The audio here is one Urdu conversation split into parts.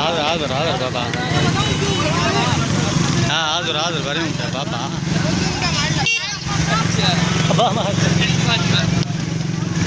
حاضر بابا. حاضر بری ఉంటా بابا.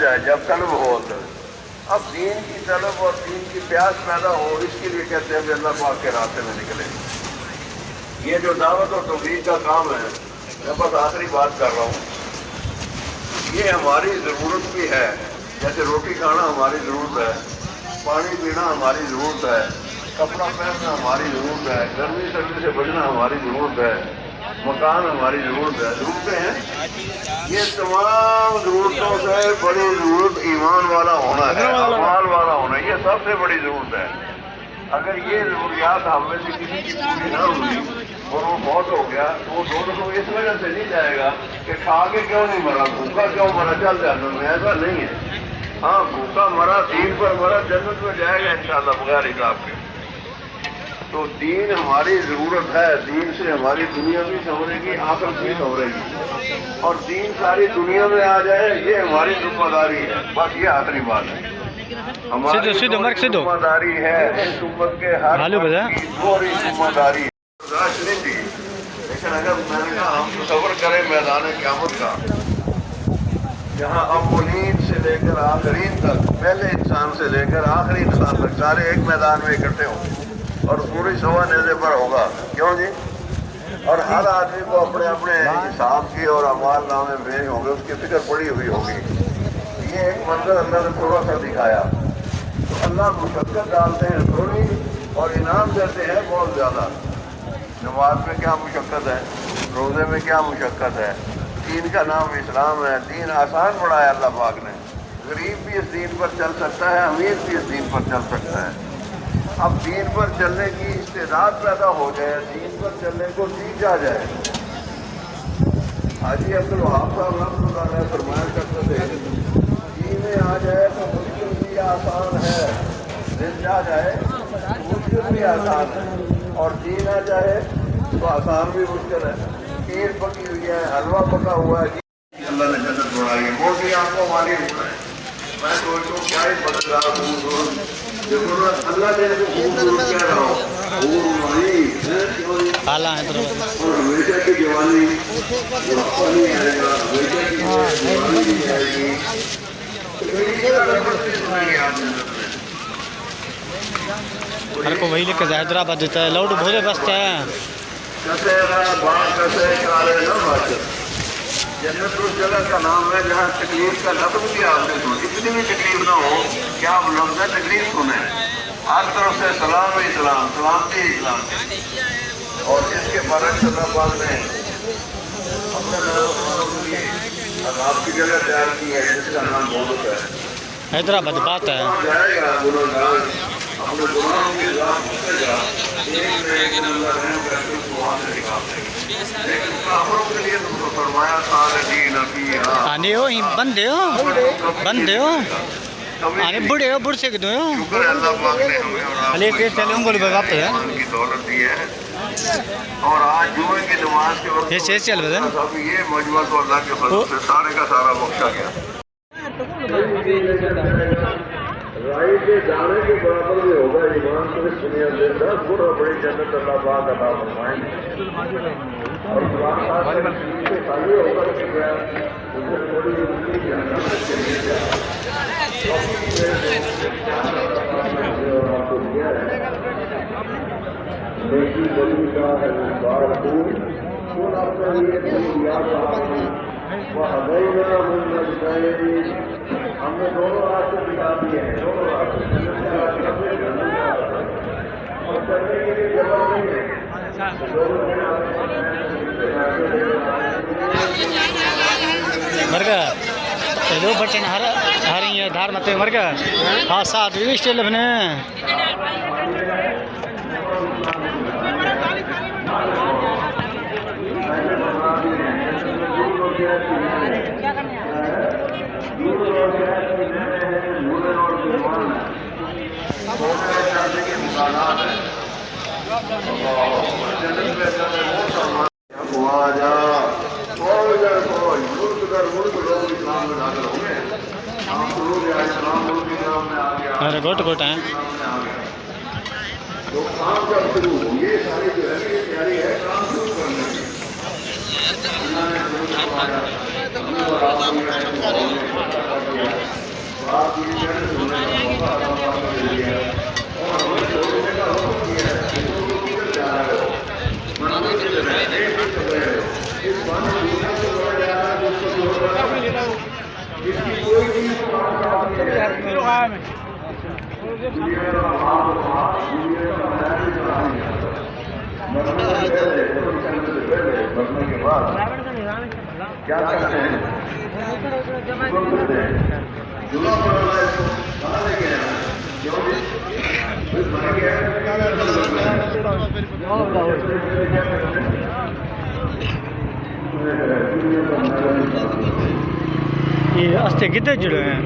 جائے جب طلب ہو اندر. اب دین کی طلب اور دین کی پیاس پیدا ہو، اس کے لیے کہتے ہیں کہ اللہ پاک کے راستے میں نکلے. یہ جو دعوت اور تبلیغ کا کام ہے، میں بس آخری بات کر رہا ہوں، یہ ہماری ضرورت بھی ہے. جیسے روٹی کھانا ہماری ضرورت ہے، پانی پینا ہماری ضرورت ہے، کپڑا پہننا ہماری ضرورت ہے، گرمی سردی سے بچنا ہماری ضرورت ہے، مکان ہماری ضرورت ہے. ضرورتیں ہیں. یہ تمام ضرورتوں سے بڑی ضرورت ایمان والا ہونا ہے، اعمال والا ہونا ہے. یہ سب سے بڑی ضرورت ہے. اگر یہ ضروریات ہم میں سے کسی کی پوری نہ ہوئی اور وہ بہت ہو گیا تو وہ دونوں کو اس وجہ سے نہیں جائے گا کہ کھا کے کیوں نہیں مرا، بھوکا کیوں مرا، چل جانا میں. ایسا نہیں ہے. ہاں، بھوکا مرا، دین پر مرا، جنت میں جائے گا انشاءاللہ بغیر حساب کے. تو دین ہماری ضرورت ہے. دین سے ہماری دنیا بھی سنورے گی، آخرت بھی سنورے گی. اور دین ساری دنیا میں آ جائے یہ ہماری ذمہ داری ہے. بس یہ آخری بات ہے. ہماری ذمہ داری ہے اس امت کے ہر کی پوری ذمہ داری ہے. برداشت نہیں تھی، لیکن اگر میں نے کہا ہم تصور کریں میدان قیامت کا، جہاں اولین سے لے کر آخرین تک، پہلے انسان سے لے کر آخری انسان تک سارے ایک میدان میں اکٹھے ہوں گے اور پوری سوا نیزے پر ہوگا. کیوں جی؟ اور ہر آدمی کو اپنے اپنے حساب کی اور اعمال نامے بھیج ہوں گے، اس کی فکر پڑی ہوئی ہوگی. یہ ایک منظر اللہ نے تھوڑا سا دکھایا. تو اللہ مشقت ڈالتے ہیں تھوڑی اور انعام دیتے ہیں بہت زیادہ. نماز میں کیا مشقت ہے، روزے میں کیا مشقت ہے. دین کا نام اسلام ہے. دین آسان بنایا اللہ پاک نے. غریب بھی اس دین پر چل سکتا ہے، امیر بھی اس دین پر چل سکتا ہے. اب دین پر چلنے کی استعداد پیدا ہو جائے، دین پر چلنے کو سیکھ آ جائے. حاجی عبدالوہاب صاحب رحمۃ اللہ علیہ فرمایا کرتے تھے، دین آ جائے تو مشکل بھی آسان ہے، دل آ جائے مشکل بھی آسان ہے، اور دین آ جائے تو آسان بھی مشکل ہے. کھیر پکی ہوئی ہے، حلوہ پکا ہوا ہے، اللہ نے جنت بنائی ہے. موٹی آپ کو ہماری ہو ہے. میں سوچوں کیا ہی بدلدار ہوں. دیکھو اللہ نے خوبصورت کہہ رہا ہوں اور ہمیشہ کی جوانی نہیں آئے گا، ہمیشہ کی جوانی نہیں آئے گی. ہر کو وہی لکھ کے حیدرآباد دیتا ہے، لاؤڈ بھولے بستے ہیں. جنت اس جگہ کا نام ہے جہاں تکلیف کا لفظ بھی آپ نے سنا. اتنی بھی تکلیف نہ ہو، کیا لفظ ہے تکلیف سنیں. ہر طرف سے سلام ہی سلام، سلامتی ہی اسلام. اور اس کے برعکس اللہ پاک نے اپنے آپ کی جگہ تیار کی ہے جس کا نام بہت ہے. حیدرآباد بات ہے. جائے گا اپنے گناہوں کی ذات پوچھے گا، ایک نہ ایک اللہ رحم کر کے اس کو وہاں سے نکال دے گا. لیکن کافروں کے لیے تم کو فرمایا خالدین فیہا. آنے ہو بندے ہو آنے بڑے ہو بڑھ سکتے ہو. شکر ہے اللہ پاک نے ہمیں اور آپ علی سے چلے ہوں گے باپ ہے کی دولت دی ہے. اور آج جمعے کی نماز کے وقت یہ سے چل بتا اب یہ مجمع تو اللہ کے فضل سے سارے کا سارا بخشا گیا. رائی کے دانے کے برابر بھی ہوگا ایمان کو سنیا دے 10 گنا بڑی جنت اللہ پاک عطا فرمائیں گے اور قرآن پاک کا سے خالی ہوگا کہ کیا اسے بڑی زندگی جہنم میں چلی جائے آپ کو دیا ہے نیکی بڑی کا ہے بار کون آپ کا یہ یاد رہا وَهَدَيْنَاهُ النَّجْدَيْنِ ہم نے دونوں راستے دکھا دیے ہیں دونوں راستے جنت کے راستے جنت کے راستے اور چلنے کے لیے جگہ نہیں ہے مرگا دو بچے ہری ہے دھار مت مرگا ہاں ساتھ بھی اسٹیل اپنے ارے گوٹ گوٹ ہیں تو کام جب شروع ہو یہ ساری جو ہے یہ تیاری ہے کام شروع کرنے کی بڑھنے کے بعد کیا کرتے ہیں جمعہ پڑھنا ہے کہاں لے کے یہ استے کتنے جڑے ہیں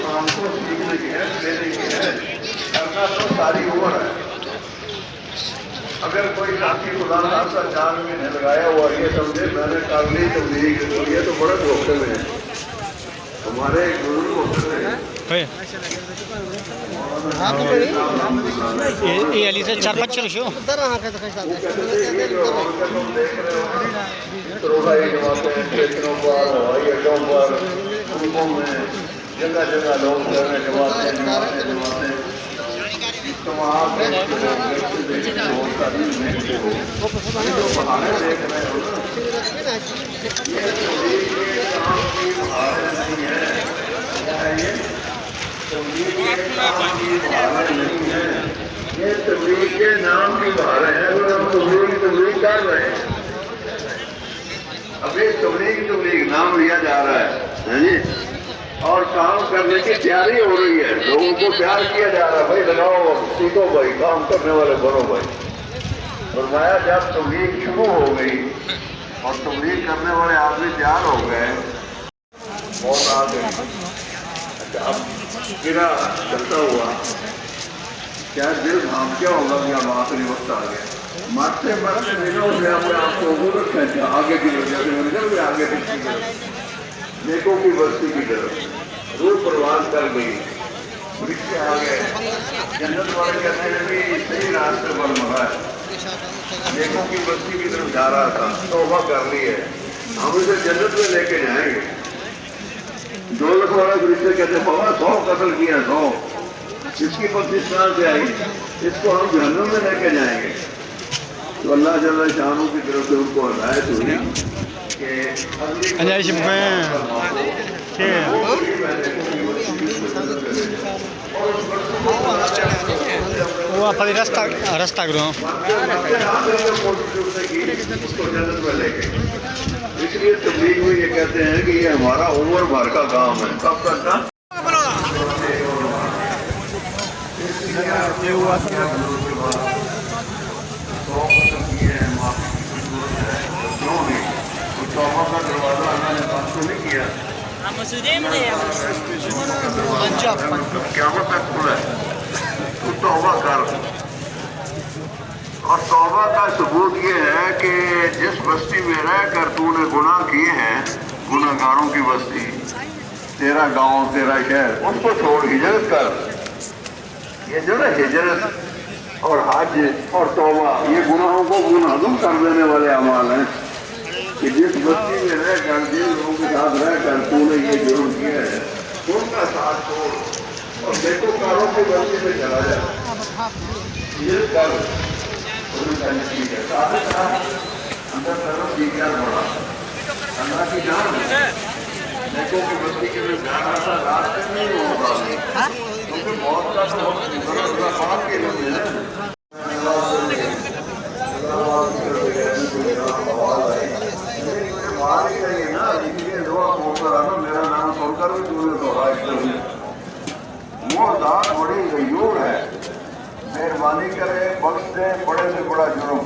کام کو سیکھنے کی ہے لینے کی ہے کرنا تو ساری عمر ہے اگر کوئی ساتھی خدا ناخواستہ 4 مہینے لگایا ہوا یہ سمجھے میں نے کر لی تبلیغ تو یہ تو بڑے دھوکے میں ہیں ہمارے گرو ہوتے ہیں یہ علی سے 4-5 شو جگہ جگہ لوگ جماعتیں تو وہاں یہ تبلیغ کے نام کی بہاریں ہیں اگر ہم تبلیغ کر رہے ہیں ابھی تبلیغ نام لیا جا رہا ہے جی اور کام کرنے کی تیاری ہو رہی ہے لوگوں کو پیار کیا جا رہا ہے بھائی لگاؤ سیکھو بھائی کام کرنے والے بنو بھائی فرمایا جب تبلیغ شروع ہو گئی اور تبلیغ کرنے والے آدمی تیار ہو گئے بہت آ گئے اب گرا چلتا ہوا کیا دل بھام کیا ہوگا کہ اب آخری وقت آ گیا مرتے مرتے دنوں سے اپنے آپ کو ضرورت ہے آگے کی وجہ سے آگے کی نیکوں کی بستی کی طرف روح پرواز کر گئی رکشے آ گئے جنت والے کہتے ہیں بھی صحیح راستے پر مڑا ہے نیکوں کی بستی کی طرف جا رہا تھا توبہ کر لی ہے ہم اسے جنت میں لے کے جائیں گے 2 لاکھ والا رشتے کہتے ہیں بابا 100 قتل کیا 100 اس کی 25 سال سے آئی اس کو ہم جہنم میں لے کے جائیں گے تو اللہ جل شانوں کی طرف سے ان کو ہدایت ہوئی وہ آپ رستہ کرو اس لیے تبلیغ میں یہ کہتے ہیں کہ یہ ہمارا عمر بھر کا کام ہے کب تک کا توبہ کا دروازہ اللہ نے بند تو نہیں کیا قیامت تک کھلا ہے تو توبہ کر اور توبہ کا ثبوت یہ ہے کہ جس بستی میں رہ کر تو نے گناہ کیے ہیں، گناہ گاروں کی بستی، تیرا گاؤں، تیرا شہر، اس کو چھوڑ ہجرت کر۔ یہ جو نا ہجرت اور حج اور توبہ، یہ گناہوں کو منہدم کر دینے والے اعمال ہیں کہ جس بستی میں رہ کر، جن لوگوں کے ساتھ رہ کر تو نے یہ جرم کیا ہے، ان کا ساتھ چھوڑ اور نیکوکاروں کی بستی میں چلا جائے، ہجرت کر۔ اندر طرف دیگر بڑھا اللہ کی جان نیکوں کی بستی کے میں جانا تھا، راستے میں نہیں ہوگا کیونکہ موت کا پاپ کے لیے میرا نام سن کر بھی تم نے وہ ذات بڑی غیور ہے، مہربانی کرے، بخش دے بڑے سے بڑا جرم،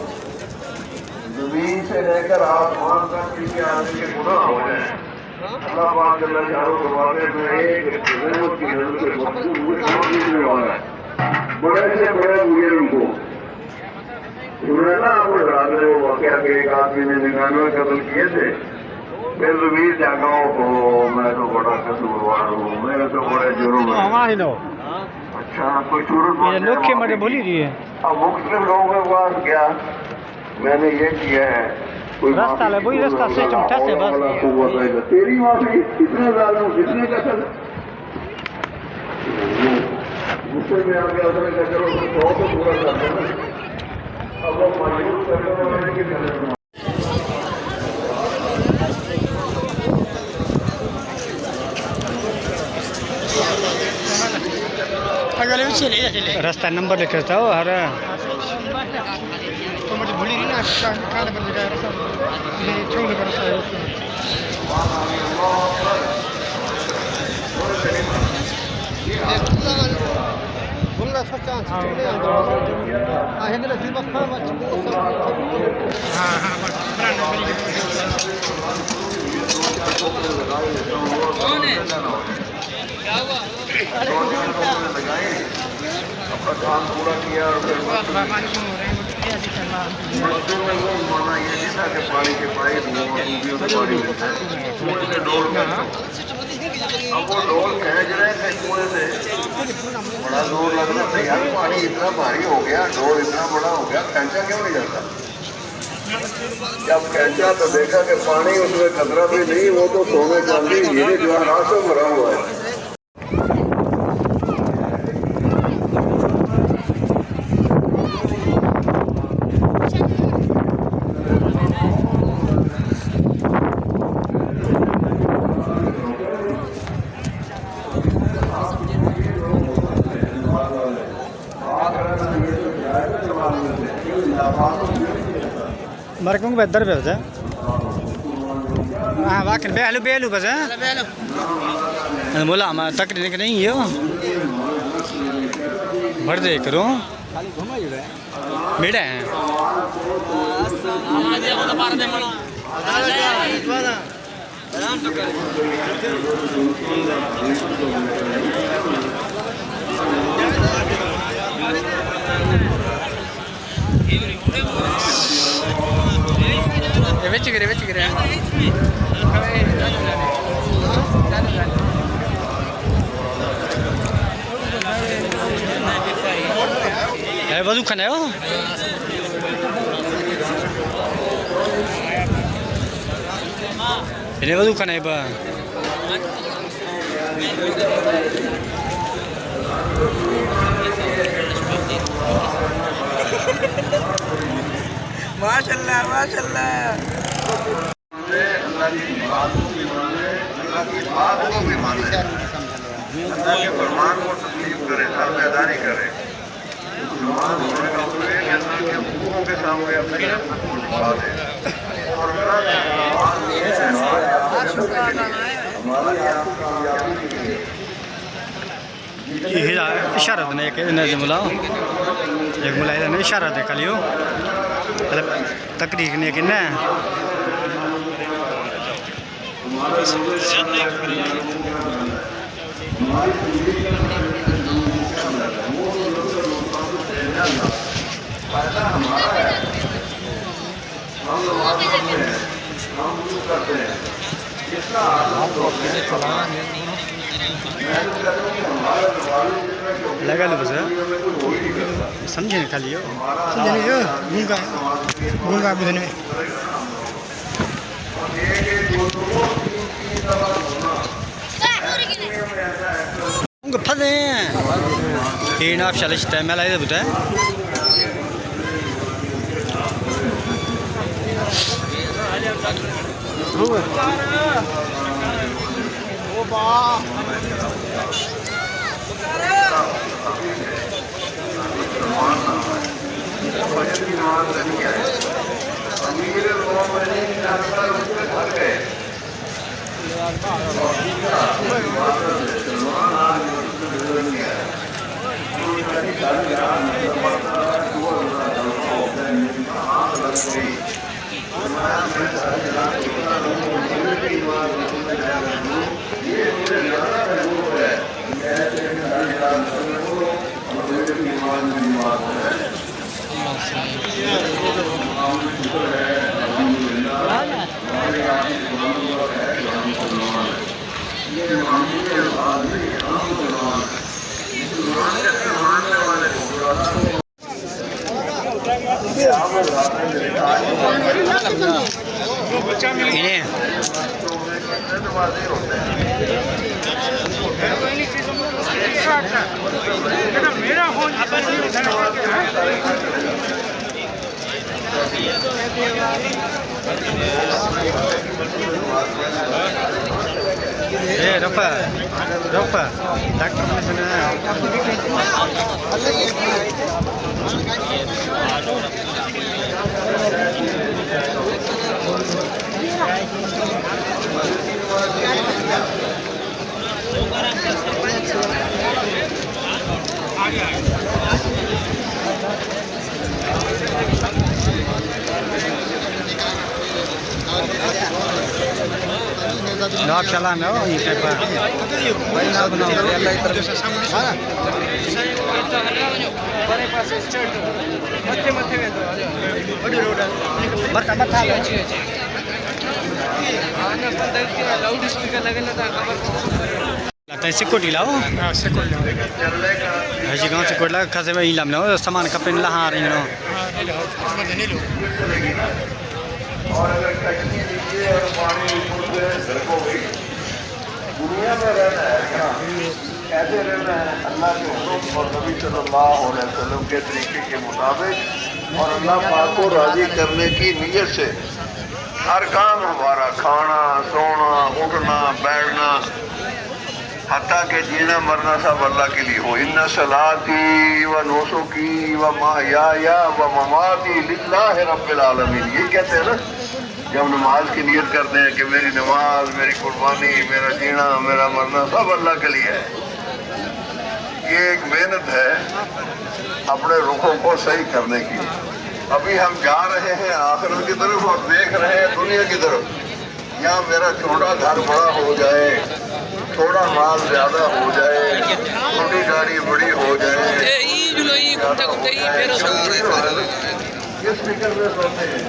زمین سے لے کر آسمان تک پیچھے آنے کے گناہ ہو جائیں۔ اللہ پاک اللہ چاروں کے بارے میں ایک رحمت کی نظر سے مخصوص والا ہے، بڑے سے بڑے مجرم کو انہوں نے آپ رات وہ واقعہ کے ایک آدمی نے 99 قتل کیے تھے، پھر زمین جاگاؤں کو میں تو بڑا قصوروار ہوں، میرے تو بڑے جرم ہیں۔ اچھا کوئی صورت بولی رہی ہے اب مختلف لوگوں کے پاس گیا، میں نے یہ کیا ہے، کوئی راستہ لے وہی راستہ سے چمٹا سے بس تیری معافی کتنے ظالم کتنے قتل غصے میں آ گیا، اس نے کہا چلو تو پورا کر دو نا، اب وہ مجبور کرنے والے کی کرنا۔ راستہ نمبر لکھ رہتا ہو ہر اپنا کام پورا کیا اور پھر مانا یہ نہیں تھا کہ پانی کے پائپ موبیوں سے پانی ملتا ہے، کنویں سے ڈول کر اب وہ ڈول کھینچ رہے تھے کنویں سے، بڑا زور لگ رہا تھا یار، پانی اتنا بھاری ہو گیا، ڈول اتنا بڑا ہو گیا، کھینچا کیوں نہیں جاتا؟ جب کھینچا تو دیکھا کہ پانی اس میں قطرہ بھی نہیں، وہ تو سونے چاندی ہیرے جواہرات سے بھرا ہوا ہے۔ مرکوں کو بہتر پہ ہاں واقعی بیلو بس بولا ہمارا تقریر کہ نہیں ہو بھر دے کرو بیٹا ہیں وچ گرے وضو کھانا ہو وضو کھانا ہے با ماشاءاللہ ماشاءاللہ اللہ کی بات کو بھی مانے، اللہ کی بات کو بھی مانے، اللہ کے فرمان کو تسلیم کرے، تابعداری کرے۔ مسلمان ہونے کا مطلب ہے کہ اللہ کے حقوقوں کے سامنے اپنے حقوق کو نبھا دے اور اللہ کے فرمان اشارہ نے ایک ملا نے اشارہ دیکھا لیو تقریر نے کہ نہ فائدہ ہمارا ہے. ہم نماز پڑھتے ہیں, ہم وضو کرتے ہیں, اس کا محنت کرنے کی ہمارا نمازوں جتنا شوقین لگا لو بس دنیا میں کوئی ہو ہی نہیں کرتا. سمجھے نا خالی ہمارا گونگا بدھنے میں اور یہ کہ جو دونوں کی طرح ہونا دنیا میں ایسا ہے. گونگا پھدے ہیں یہ نا آپ شالش ٹائم میں لائے دے بتا ہے فجر کی نماز نہیں آئے امیر المومنین اکثر اس کے گھر گئے اور سلمان آج اس سے گزر نہیں آیا. انہیں رفع ڈاکٹر نے سنا ناک چلان ہو یہ ٹائپ بھائی نہ بناؤ اللہ کی طرف مت مت لاؤڈ اسپیکر لگے لگتا ہے سیکورٹی لاؤ حجی گاؤں سیکورٹی لگا کھسے میں لام لاؤ سامان کپڑے لہا رہی ہوں اور اگر کشتی نیچے اور پانی اوپر سے سڑکوں گئی دنیا میں رہنا ہے کیا کیسے رہنا ہے اللہ کے حکم اور نبی صلی اللہ علیہ وسلم کے طریقے کے مطابق اور اللہ پاک کو راضی کرنے کی نیت سے ہر کام ہمارا کھانا سونا اٹھنا بیٹھنا حتیٰ کہ جینا مرنا سب اللہ کے لیے ہو. ان صلاتی و نسکی و محیای و مماتی للہ رب العالمین. یہ کہتے ہیں نا جب نماز کی نیت کرتے ہیں کہ میری نماز میری قربانی میرا جینا میرا مرنا سب اللہ کے لیے ہے. یہ ایک محنت ہے اپنے رخوں کو صحیح کرنے کی. ابھی ہم جا رہے ہیں آخرت کی طرف اور دیکھ رہے ہیں دنیا کی طرف. یا میرا چھوٹا گھر بڑا ہو جائے تھوڑا مال زیادہ ہو جائے چھوٹی گاڑی بڑی ہو جائے کس فکر میں سوتے ہیں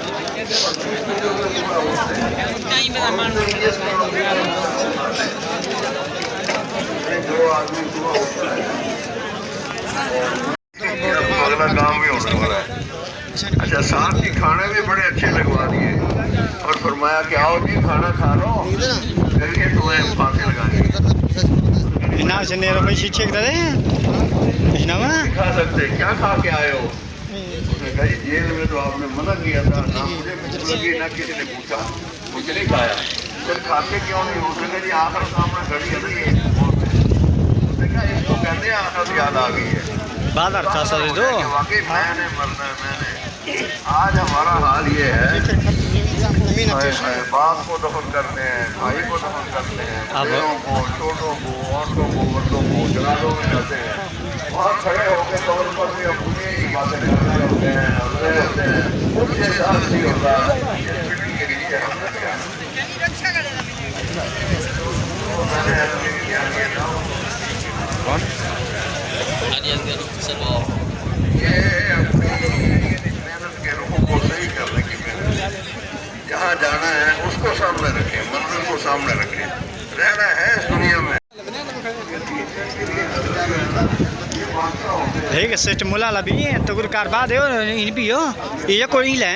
جو آدمی صبح اٹھتا ہے اگلا کام بھی ہونے والا ہے. اچھا ساتھ ہی کھانے بھی بڑے اچھے لگوا دیے اور فرمایا کہ آؤ جی کھانا کھا لو چلیے تمہیں پھانسی لگانی جناب سے نیرو بھائی شیچے کر دیں جناب کھا سکتے کیا کھا کے آئے ہو. اس نے کہا جیل میں تو آپ نے منع کیا تھا نہ مجھے بھوک لگی نہ کسی نے پوچھا مجھے نہیں کھایا. پھر کھاتے کیوں نہیں ہو. اس نے کہا جی آخر سامنے گھڑی ہے نا یہ اس نے کہا اس کو کہتے ہیں آخر یاد آ گئی ہے بازار چار سو دے دو واقعی میں نے مرنا ہے میں نے. آج ہمارا حال یہ ہے باپ کو دفن کرتے ہیں بھائی کو دفن کرتے ہیں بڑوں کو چھوٹوں کو عورتوں کو مردوں کو جنازوں میں جاتے ہیں وہاں کھڑے ہو کے طور پر بھی اپنی ہی باتیں کر رہے ہوتے ہیں اس کے ساتھ نہیں ہوتا کے لیے ہم نے کیا یہ اپنی جہاں جانا ہے اس کو سامنے رکھیں، منزل کو سامنے رکھیں، رہنا ہے اس دنیا میں۔ ٹھیک ہے سسٹم ملا لا بھی تو گھر کار بعد ہے ان بھی ہو یہ کوئی لے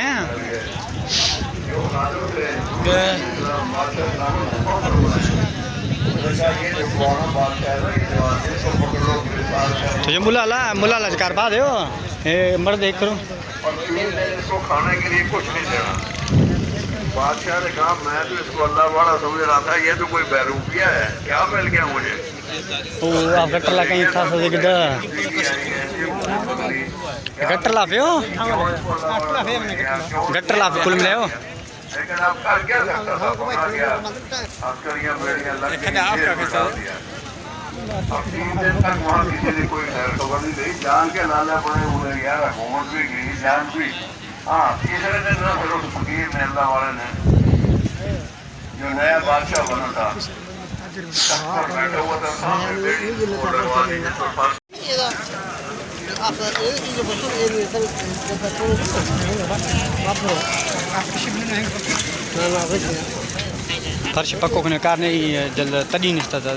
تو یہ ملا لا کار بعد ہے مرد ایک کروں اور اس کو کھانے کے لیے کچھ نہیں دینا۔ بادشاہ نے کہا میں تو اس کو اللہ والا سمجھ رہا تھا، یہ تو کوئی بیروپیہ ہے، کیا مل گیا مجھے؟ آپ گٹر لا کہیں تھا گٹر لا پہ ہو گٹر لا پہ کل ملے ہو لیکن اب کر کیا سکتا تھا؟ پکڑا گیا، عسکریاں بیڑیاں لگ گئی، بٹھا دیا۔ اب 3 دن تک وہاں کسی نے کوئی خیر خبر نہیں دی، جان کے لالے پڑے ہوئے یار، حکومت بھی گئی، جان بھی۔ ہاں تیسرے دن نہ پھر اس فقیر نے اللہ والے نے جو نیا بادشاہ بنا تھا بیٹھا ہوا تھا سامنے بیڑی وہ ڈروا دی جس پر فرض فرش پکو کنے کار نہیں جلد تڑی نستا تھا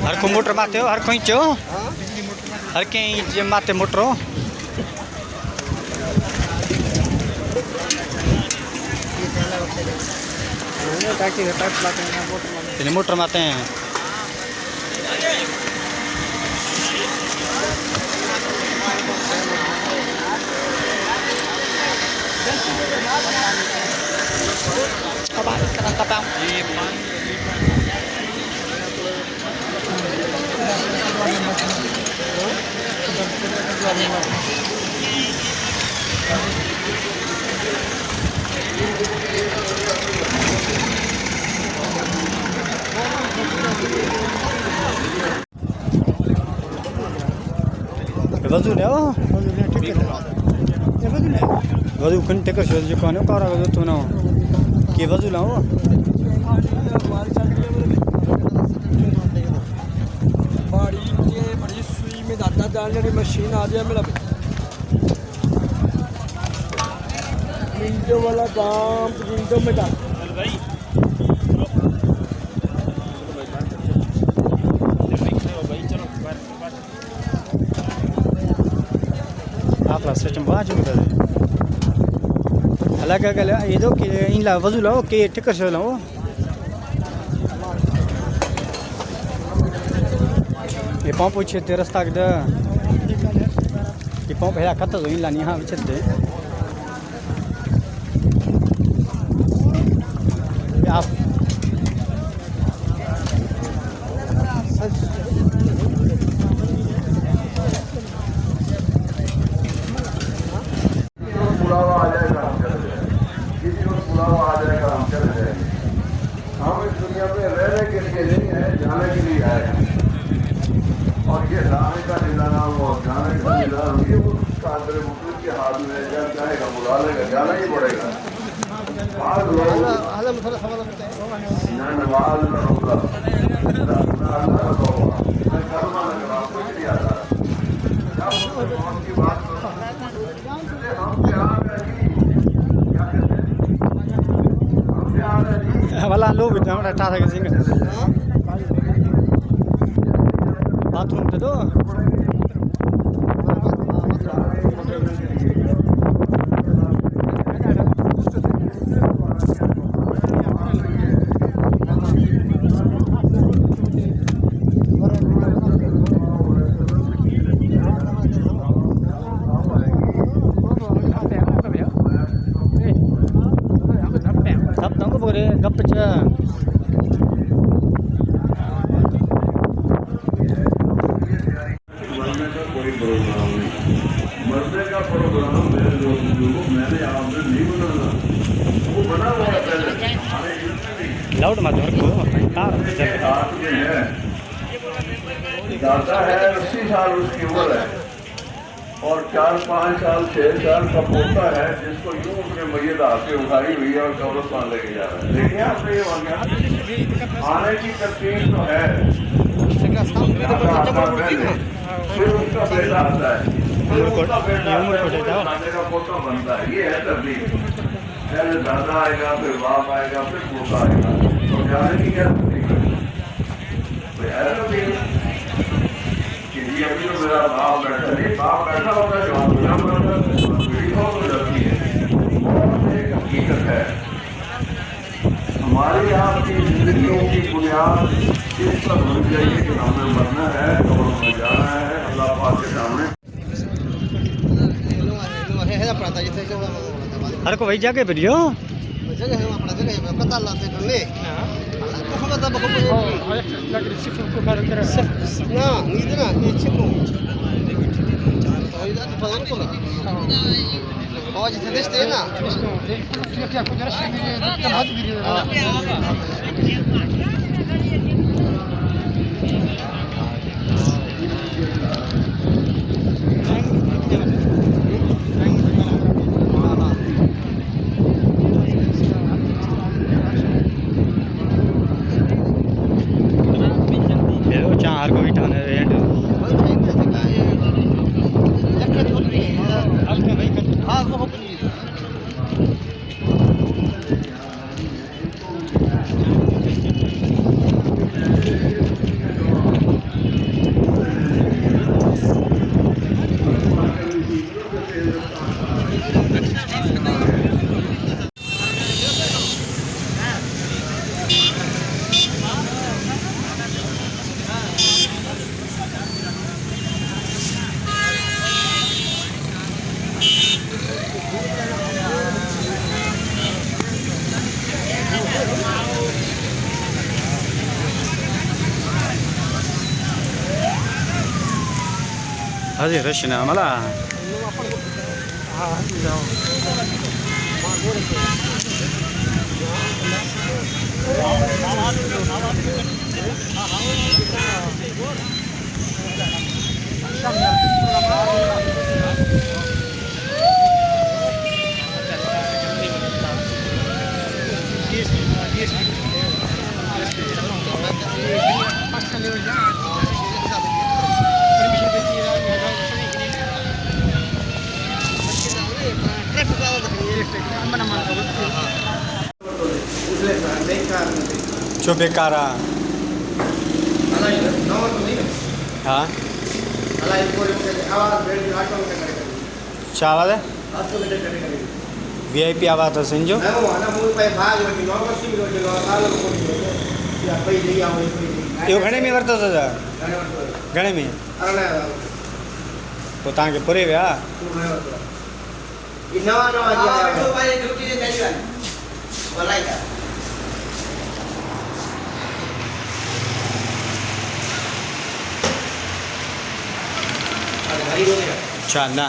ہر کو موٹر ماتے ہو ہر کوئی چو ہر کہیں ماتے موٹر ہو موٹر ماتے ہیں وضو لے وضو کن ٹکر شو جو کہنے پارا وضو تو نہ کہ وضو لاؤ بڑی سوئی میں دادا ڈالنے کی مشین آ گیا میرا منٹوں والا کام منٹوں میں ڈال آپ کا سسٹم بہت چکا ہے الگ الگ یہ دو کہ ان لا وضو لاؤ کہ ٹکر شو لاؤ یہ پمپ پوچھے رستہ کے یہ پمپ ہے کت ان لا یہاں بچتے آپ بلاوا آ جائے گا ہم چلے جائیں گے، کسی کو بلاوا آ جائے گا ہم چلے جائیں گے۔ ہم اس دنیا میں رہنے کے لیے نہیں ہے، جانے کے لیے آئے ہیں، اور یہ جانے کا نظام اور جانے کا نظام یہ اس کا اندر مطلب کے ہاتھ میں جب چاہے گا بلا لے گا، جانا ہی پڑے گا۔ بعض لوگ نہ نماز نہ روزہ نہ اللہ کا توبہ نہ کلمہ نہ کلام کچھ نہیں آتا۔ جب مسلمان کی بات ہم پیار ہے جی، کیا کہتے ہیں ہم پیار ہے جی والا لوگ ہمارا ٹھا تھا کہ باتھ روم دے دو گپ چ مرنے کا کوئی پروگرام نہیں، مرنے کا پروگرام میرے دوستوں میں نے آپ نے نہیں بنانا، وہ بنا ہوا ہے پہلے لاؤڈ مت رکھو ہاتھ میں ہے، دادا ہے 80 سال اس کی عمر ہے اور 4-5 سال 6 سال کا پوتا ہے جس کو یوں اس نے میت ہاتھ سے اٹھائی ہوئی ہے اور قبرستان لے کے جا رہا ہے۔ دیکھیں آپ نے یہ واقعہ آنے کی ترتیب تو ہے، پھر اس کا بیٹا آتا ہے، پھر اس کا بیٹا عمر آتا کوٹ ہے، ہے وہ دانے کا پوتا بنتا ہے. یہ ہے ترتیب. پہلے دادا آئے گا، پھر باپ آئے گا، پھر پوتا آئے گا. تو جانے کی کیا ترتیب ہے؟ کوئی ہے ترتیب کہ جی ابھی تو میرا باپ بیٹھا نہیں، باپ بیٹھا ہوتا ہے جوان میرا بیٹا ہو جاتی ہے. ایک حقیقت ہے ہماری آپ کی زندگیوں کی بنیاد اس پر بن جائیے کہ ہمیں مرنا ہے اور ہمیں جانا ہے اللہ پاک کے سامنے. ہر کو وہی جگہ پہ دیو ہر کو بھی ٹھانے هذه رشنا ملا جو بیکارا ہاں چا آواز ہے وی آئی پی آواز ہے سنجو یہ گھنے میں ورتو تھا گھنے میں تو تاں کے پورے ویا اچھا نہ